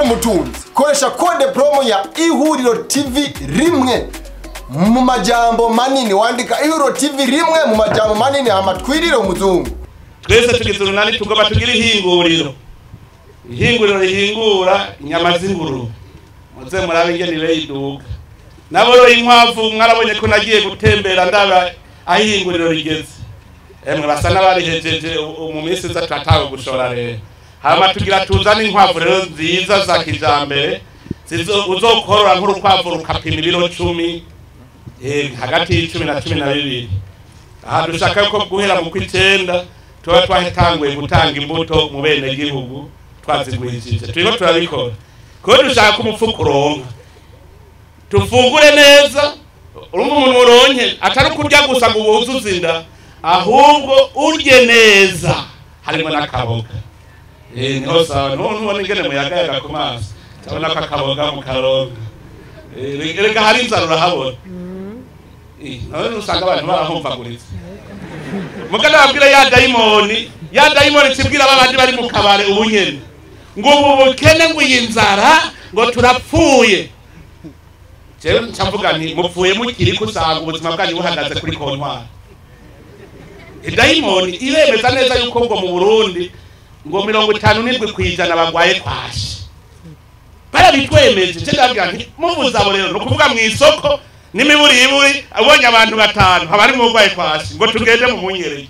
umutunzi koresha code promo ya ihuriro TV rimwe mu majambo manini wandika ihuriro TV rimwe mu majambo manini amatwirire umuzungu twese tugize urunani tugomba tugira ihinguriro rihingura inyama z'ingurube muze murabe ingene iduga naboro inkwavu mwarabonye ko nagiye gutembera ndaba ahinguriro rigeze emwe basa n'abarihejeje mu minsi za twatawe gushora rero hama tugira tuzana inkwavu rero nziza za kijambere uzokorora nk'urukwavu rukapima ibiro 10 hagati y'10 na 12 aha dushaka ko guhera mu kw'icenda tuba twatanguye gutanga imbuto mu bene gihugu twazigwishije turiko turabikora ko dushaka umufuko uronka tufungure neza urumva umuntu uronke atari kurya gusa ngo wuzuze inda ahubwo urye neza harimo n'akaboga niho sawa nubona ingene muyagayaga ku maso tabona ko akaboga mu karonga erega hari inzara urahabona none usanga abantu barahumvaguritse mugana babwira ya dayimoni kibwira babandi bari mu kabare ubunyene ngo ubu bukene ngo inzara ngo turapfuye jewe ncamvuga nti mupfuye mukiri kusanga ubuzima bwanyu buhagaze kuri kontwari dayimoni iremeza neza yuko ngo mu Burundi ngo 57% bagwaye kwashi barabitwemeje je ndabwira nti muvuza abo rero no kuvuga mu isoko n'imiburiburi abonye abantu 5 habari mu bagwaye kwashi ngo tugende mu munyereke